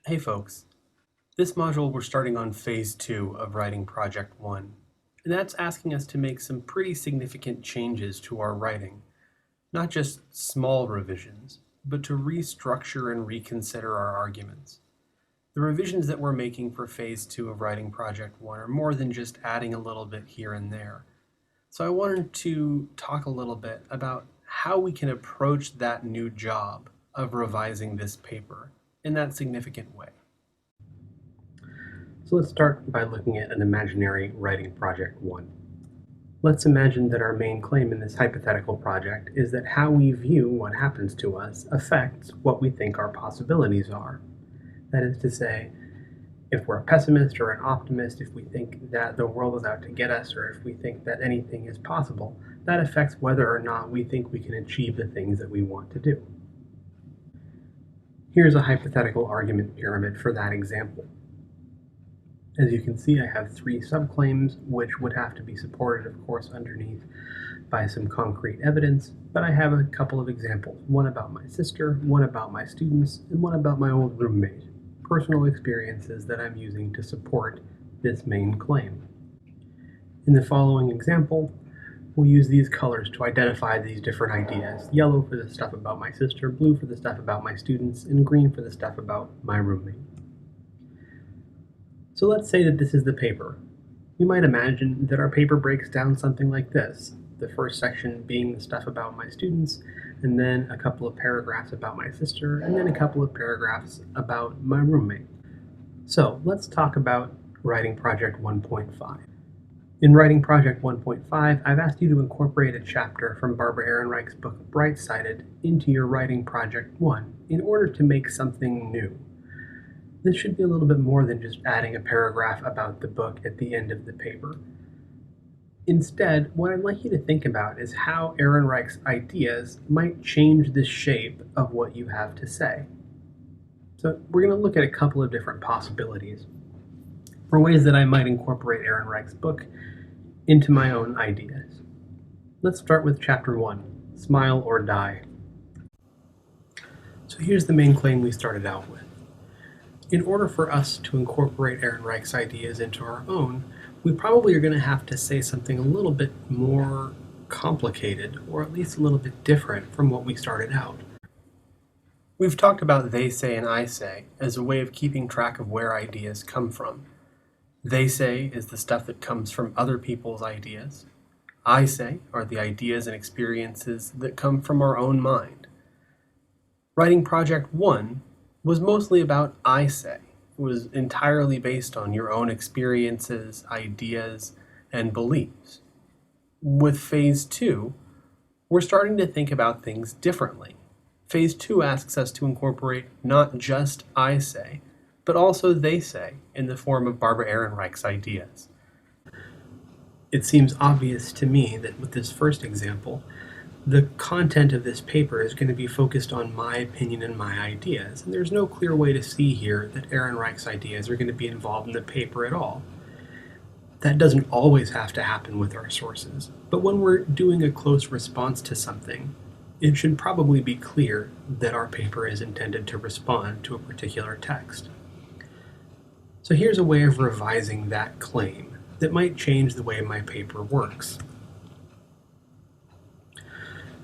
Hey folks, this module we're starting on Phase 2 of Writing Project 1, and that's asking us to make some pretty significant changes to our writing. Not just small revisions, but to restructure and reconsider our arguments. The revisions that we're making for Phase 2 of Writing Project 1 are more than just adding a little bit here and there. So I wanted to talk a little bit about how we can approach that new job of revising this paper in that significant way. So let's start by looking at an imaginary writing project 1. Let's imagine that our main claim in this hypothetical project is that how we view what happens to us affects what we think our possibilities are. That is to say, if we're a pessimist or an optimist, if we think that the world is out to get us, or if we think that anything is possible, that affects whether or not we think we can achieve the things that we want to do. Here's a hypothetical argument pyramid for that example. As you can see, I have 3 subclaims, which would have to be supported, of course, underneath by some concrete evidence, but I have a couple of examples, one about my sister, one about my students, and one about my old roommate, personal experiences that I'm using to support this main claim. In the following example, we'll use these colors to identify these different ideas. Yellow for the stuff about my sister, blue for the stuff about my students, and green for the stuff about my roommate. So let's say that this is the paper. You might imagine that our paper breaks down something like this. The first section being the stuff about my students, and then a couple of paragraphs about my sister, and then a couple of paragraphs about my roommate. So let's talk about Writing Project 1.5. In Writing Project 1.5, I've asked you to incorporate a chapter from Barbara Ehrenreich's book Bright-Sided into your Writing Project 1 in order to make something new. This should be a little bit more than just adding a paragraph about the book at the end of the paper. Instead, what I'd like you to think about is how Ehrenreich's ideas might change the shape of what you have to say. So we're going to look at a couple of different possibilities for ways that I might incorporate Ehrenreich's book into my own ideas. Let's start with Chapter 1, Smile or Die. So here's the main claim we started out with. In order for us to incorporate Ehrenreich's ideas into our own, we probably are going to have to say something a little bit more complicated, or at least a little bit different from what we started out. We've talked about they say and I say as a way of keeping track of where ideas come from. They say is the stuff that comes from other people's ideas. I say are the ideas and experiences that come from our own mind. Writing Project 1 was mostly about I say. It was entirely based on your own experiences, ideas, and beliefs. With Phase 2, we're starting to think about things differently. Phase 2 asks us to incorporate not just I say, but also they say in the form of Barbara Ehrenreich's ideas. It seems obvious to me that with this first example, the content of this paper is going to be focused on my opinion and my ideas, and there's no clear way to see here that Ehrenreich's ideas are going to be involved in the paper at all. That doesn't always have to happen with our sources, but when we're doing a close response to something, it should probably be clear that our paper is intended to respond to a particular text. So here's a way of revising that claim that might change the way my paper works.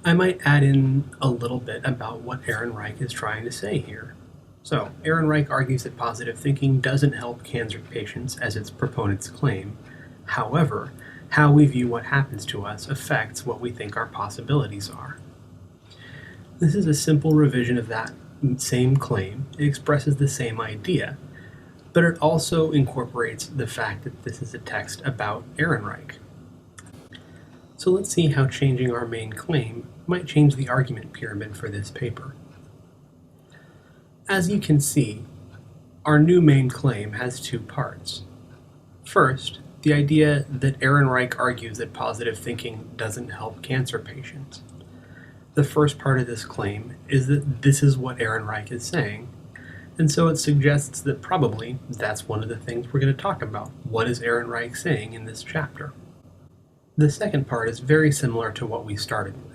I might add in a little bit about what Ehrenreich is trying to say here. So, Ehrenreich argues that positive thinking doesn't help cancer patients, as its proponents claim. However, how we view what happens to us affects what we think our possibilities are. This is a simple revision of that same claim. It expresses the same idea, but it also incorporates the fact that this is a text about Ehrenreich. So let's see how changing our main claim might change the argument pyramid for this paper. As you can see, our new main claim has 2 parts. First, the idea that Ehrenreich argues that positive thinking doesn't help cancer patients. The first part of this claim is that this is what Ehrenreich is saying, and so it suggests that probably that's one of the things we're going to talk about. What is Ehrenreich saying in this chapter? The second part is very similar to what we started with.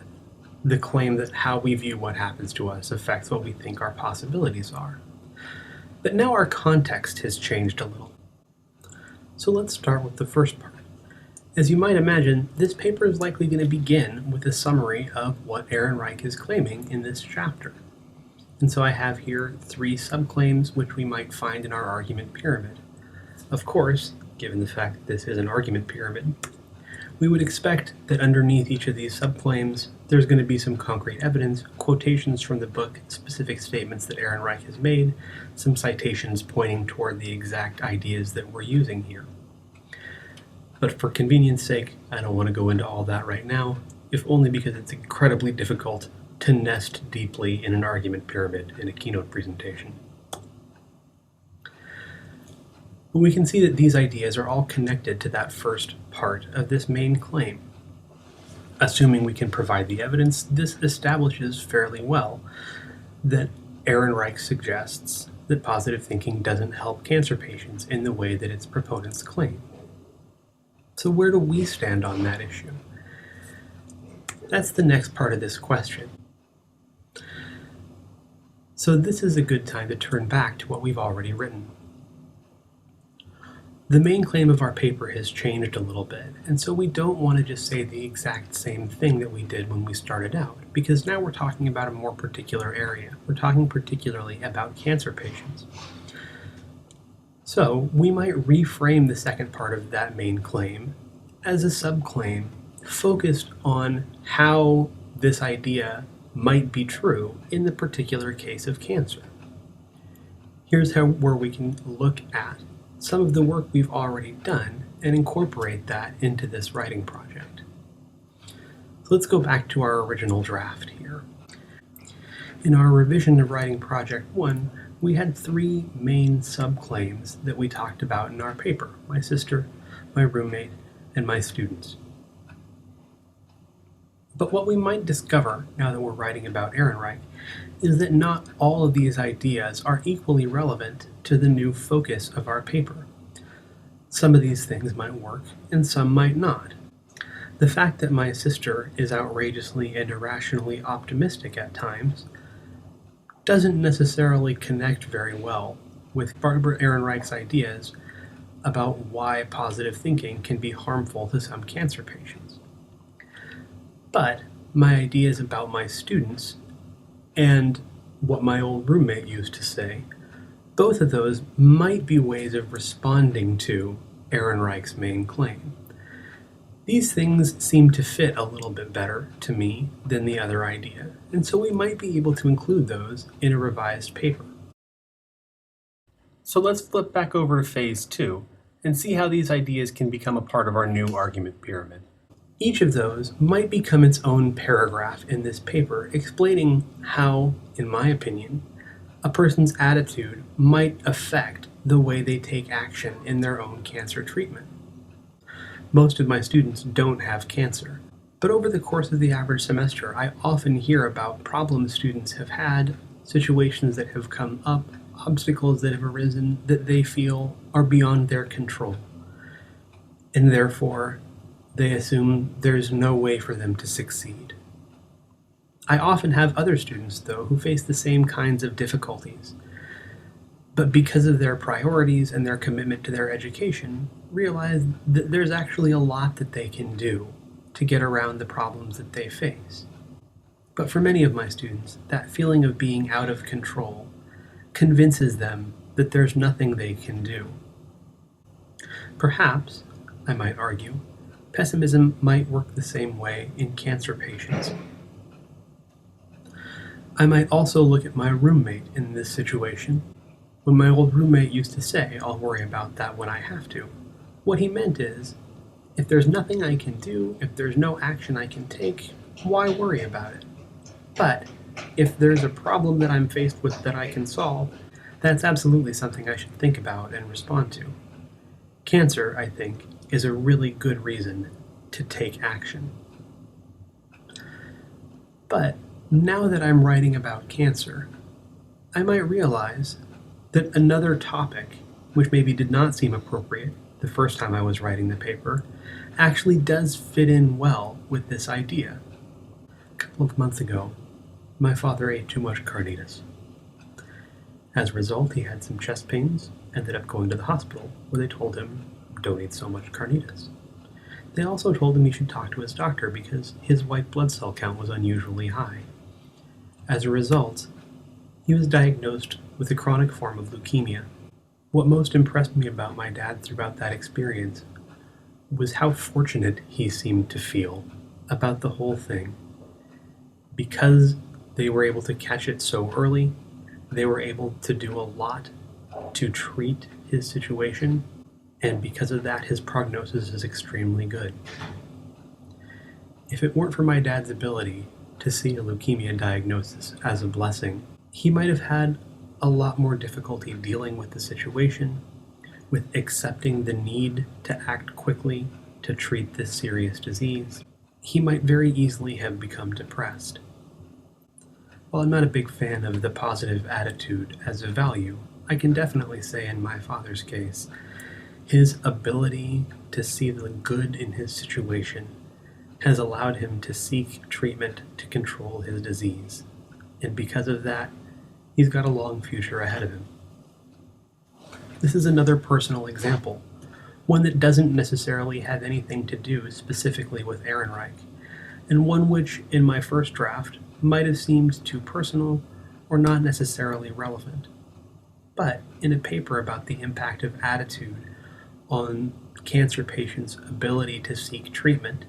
The claim that how we view what happens to us affects what we think our possibilities are. But now our context has changed a little. So let's start with the first part. As you might imagine, this paper is likely going to begin with a summary of what Ehrenreich is claiming in this chapter. And so I have here 3 subclaims which we might find in our argument pyramid. Of course, given the fact that this is an argument pyramid, we would expect that underneath each of these subclaims there's going to be some concrete evidence, quotations from the book, specific statements that Ehrenreich has made, some citations pointing toward the exact ideas that we're using here. But for convenience sake, I don't want to go into all that right now, if only because it's incredibly difficult to nest deeply in an argument pyramid in a keynote presentation. But we can see that these ideas are all connected to that first part of this main claim. Assuming we can provide the evidence, this establishes fairly well that Ehrenreich suggests that positive thinking doesn't help cancer patients in the way that its proponents claim. So where do we stand on that issue? That's the next part of this question. So this is a good time to turn back to what we've already written. The main claim of our paper has changed a little bit, and so we don't want to just say the exact same thing that we did when we started out, because now we're talking about a more particular area. We're talking particularly about cancer patients. So we might reframe the second part of that main claim as a subclaim focused on how this idea might be true in the particular case of cancer. Here's where we can look at some of the work we've already done and incorporate that into this writing project. So let's go back to our original draft here. In our revision of writing project 1, we had 3 main subclaims that we talked about in our paper: my sister, my roommate, and my students. But what we might discover now that we're writing about Ehrenreich is that not all of these ideas are equally relevant to the new focus of our paper. Some of these things might work, and some might not. The fact that my sister is outrageously and irrationally optimistic at times doesn't necessarily connect very well with Barbara Ehrenreich's ideas about why positive thinking can be harmful to some cancer patients. But my ideas about my students and what my old roommate used to say, both of those might be ways of responding to Ehrenreich's main claim. These things seem to fit a little bit better to me than the other idea, and so we might be able to include those in a revised paper. So let's flip back over to phase 2 and see how these ideas can become a part of our new argument pyramid. Each of those might become its own paragraph in this paper, explaining how, in my opinion, a person's attitude might affect the way they take action in their own cancer treatment. Most of my students don't have cancer, but over the course of the average semester, I often hear about problems students have had, situations that have come up, obstacles that have arisen that they feel are beyond their control, and therefore they assume there's no way for them to succeed. I often have other students, though, who face the same kinds of difficulties, but because of their priorities and their commitment to their education, realize that there's actually a lot that they can do to get around the problems that they face. But for many of my students, that feeling of being out of control convinces them that there's nothing they can do. Perhaps, I might argue, pessimism might work the same way in cancer patients. I might also look at my roommate in this situation. When my old roommate used to say, "I'll worry about that when I have to," what he meant is, if there's nothing I can do, if there's no action I can take, why worry about it? But if there's a problem that I'm faced with that I can solve, that's absolutely something I should think about and respond to. Cancer, I think, is a really good reason to take action. But now that I'm writing about cancer, I might realize that another topic, which maybe did not seem appropriate the first time I was writing the paper, actually does fit in well with this idea. A couple of months ago, my father ate too much carnitas. As a result, he had some chest pains, ended up going to the hospital, where they told him, "Don't eat so much carnitas." They also told him he should talk to his doctor because his white blood cell count was unusually high. As a result, he was diagnosed with a chronic form of leukemia. What most impressed me about my dad throughout that experience was how fortunate he seemed to feel about the whole thing. Because they were able to catch it so early, they were able to do a lot to treat his situation, and because of that, his prognosis is extremely good. If it weren't for my dad's ability to see a leukemia diagnosis as a blessing, he might have had a lot more difficulty dealing with the situation, with accepting the need to act quickly to treat this serious disease. He might very easily have become depressed. While I'm not a big fan of the positive attitude as a value, I can definitely say in my father's case, his ability to see the good in his situation has allowed him to seek treatment to control his disease. And because of that, he's got a long future ahead of him. This is another personal example, one that doesn't necessarily have anything to do specifically with Ehrenreich, and one which, in my first draft, might have seemed too personal or not necessarily relevant. But in a paper about the impact of attitude on cancer patients' ability to seek treatment,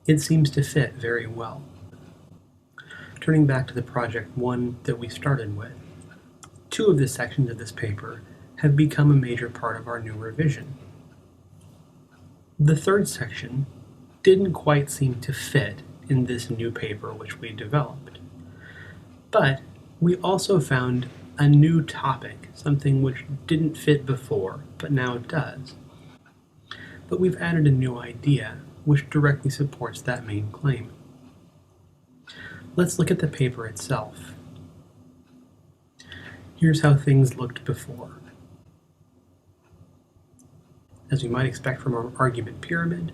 it seems to fit very well. Turning back to the Project 1 that we started with, 2 of the sections of this paper have become a major part of our new revision. The 3rd section didn't quite seem to fit in this new paper which we developed. But we also found a new topic, something which didn't fit before, but now it does. But we've added a new idea which directly supports that main claim. Let's look at the paper itself. Here's how things looked before. As we might expect from our argument pyramid,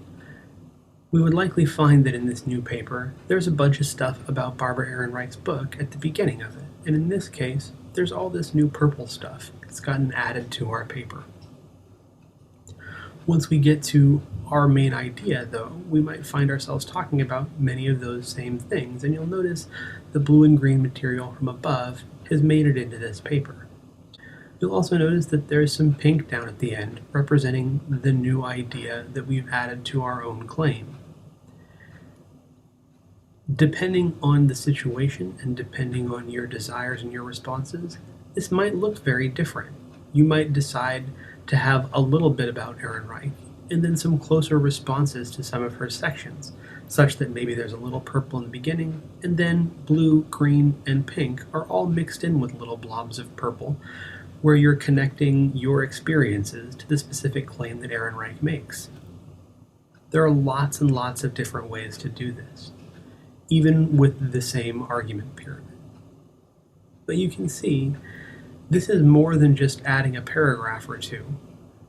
we would likely find that in this new paper, there's a bunch of stuff about Barbara Ehrenreich's book at the beginning of it. And in this case, there's all this new purple stuff that's gotten added to our paper. Once we get to our main idea, though, we might find ourselves talking about many of those same things, and you'll notice the blue and green material from above has made it into this paper. You'll also notice that there's some pink down at the end, representing the new idea that we've added to our own claim. Depending on the situation and depending on your desires and your responses, this might look very different. You might decide to have a little bit about Ehrenreich and then some closer responses to some of her sections, such that maybe there's a little purple in the beginning, and then blue, green, and pink are all mixed in with little blobs of purple, where you're connecting your experiences to the specific claim that Ehrenreich makes. There are lots and lots of different ways to do this, even with the same argument pyramid. But you can see, this is more than just adding a paragraph or two.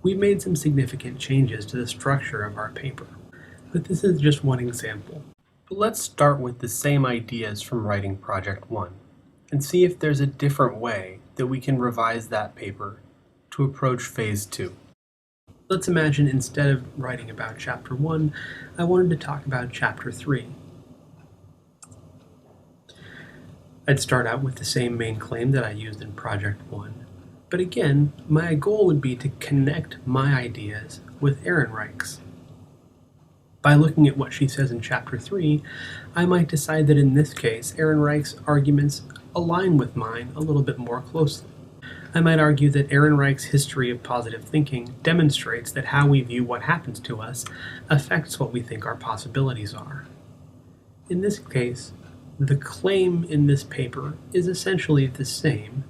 We've made some significant changes to the structure of our paper, but this is just one example. But let's start with the same ideas from writing Project 1, and see if there's a different way that we can revise that paper to approach Phase 2. Let's imagine instead of writing about Chapter 1, I wanted to talk about Chapter 3. I'd start out with the same main claim that I used in Project 1, but again, my goal would be to connect my ideas with Ehrenreich's. By looking at what she says in Chapter 3, I might decide that in this case, Ehrenreich's arguments align with mine a little bit more closely. I might argue that Ehrenreich's history of positive thinking demonstrates that how we view what happens to us affects what we think our possibilities are. In this case, the claim in this paper is essentially the same,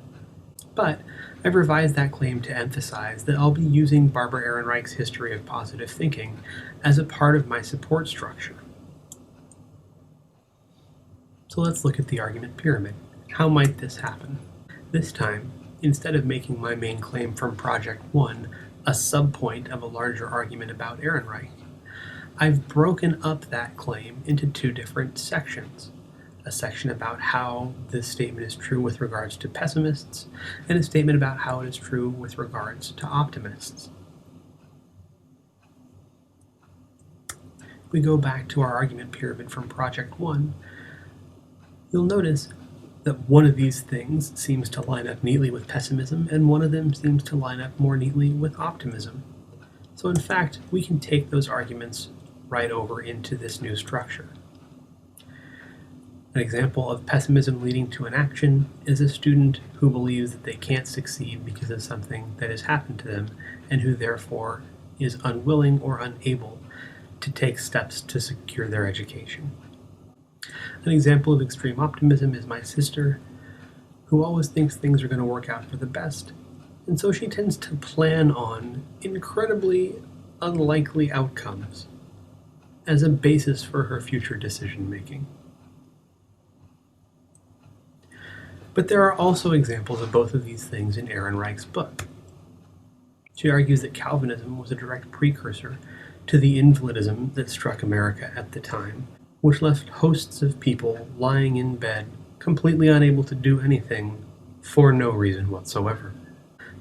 but I've revised that claim to emphasize that I'll be using Barbara Ehrenreich's history of positive thinking as a part of my support structure. So let's look at the argument pyramid. How might this happen? This time, instead of making my main claim from Project 1 a subpoint of a larger argument about Ehrenreich, I've broken up that claim into 2 different sections. a section about how this statement is true with regards to pessimists, and a statement about how it is true with regards to optimists. If we go back to our argument pyramid from Project 1, you'll notice that one of these things seems to line up neatly with pessimism, and one of them seems to line up more neatly with optimism. So in fact, we can take those arguments right over into this new structure. An example of pessimism leading to an action is a student who believes that they can't succeed because of something that has happened to them, and who therefore is unwilling or unable to take steps to secure their education. An example of extreme optimism is my sister, who always thinks things are going to work out for the best, and so she tends to plan on incredibly unlikely outcomes as a basis for her future decision-making. But there are also examples of both of these things in Ehrenreich's book. She argues that Calvinism was a direct precursor to the invalidism that struck America at the time, which left hosts of people lying in bed, completely unable to do anything for no reason whatsoever.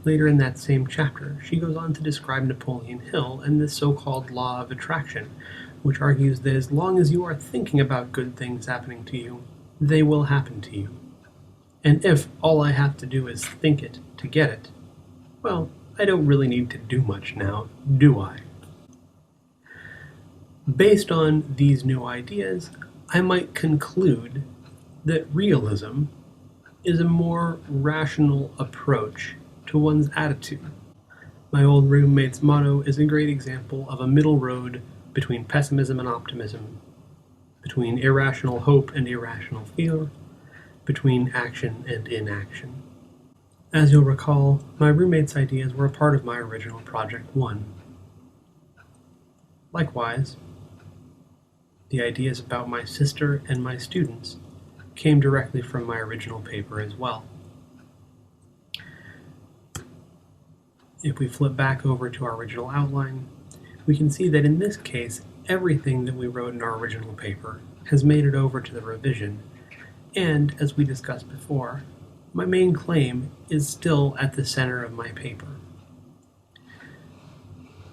Later in that same chapter, she goes on to describe Napoleon Hill and the so-called law of attraction, which argues that as long as you are thinking about good things happening to you, they will happen to you. And if all I have to do is think it to get it, well, I don't really need to do much now, do I? Based on these new ideas, I might conclude that realism is a more rational approach to one's attitude. My old roommate's motto is a great example of a middle road between pessimism and optimism, between irrational hope and irrational fear, between action and inaction. As you'll recall, my roommate's ideas were a part of my original Project 1. Likewise, the ideas about my sister and my students came directly from my original paper as well. If we flip back over to our original outline, we can see that in this case, everything that we wrote in our original paper has made it over to the revision, and as we discussed before, my main claim is still at the center of my paper.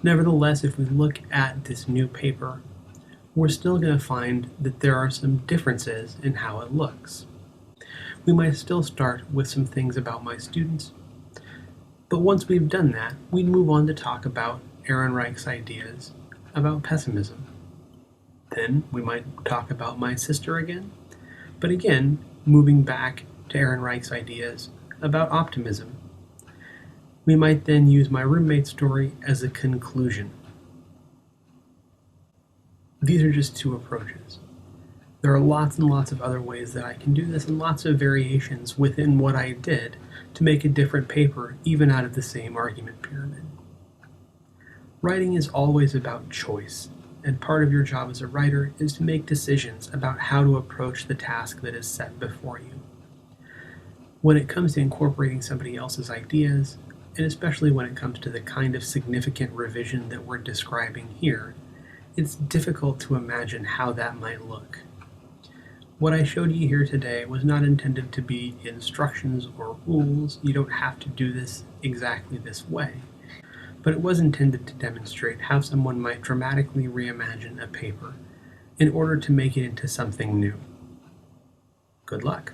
Nevertheless, if we look at this new paper, we're still going to find that there are some differences in how it looks. We might still start with some things about my students, but once we've done that, we'd move on to talk about Ehrenreich's ideas about pessimism. Then we might talk about my sister again, but again, moving back to Ehrenreich's ideas about optimism. We might then use my roommate's story as a conclusion. These are just two approaches. There are lots and lots of other ways that I can do this, and lots of variations within what I did to make a different paper, even out of the same argument pyramid. Writing is always about choice, and part of your job as a writer is to make decisions about how to approach the task that is set before you. When it comes to incorporating somebody else's ideas, and especially when it comes to the kind of significant revision that we're describing here, it's difficult to imagine how that might look. What I showed you here today was not intended to be instructions or rules. You don't have to do this exactly this way. But it was intended to demonstrate how someone might dramatically reimagine a paper in order to make it into something new. Good luck.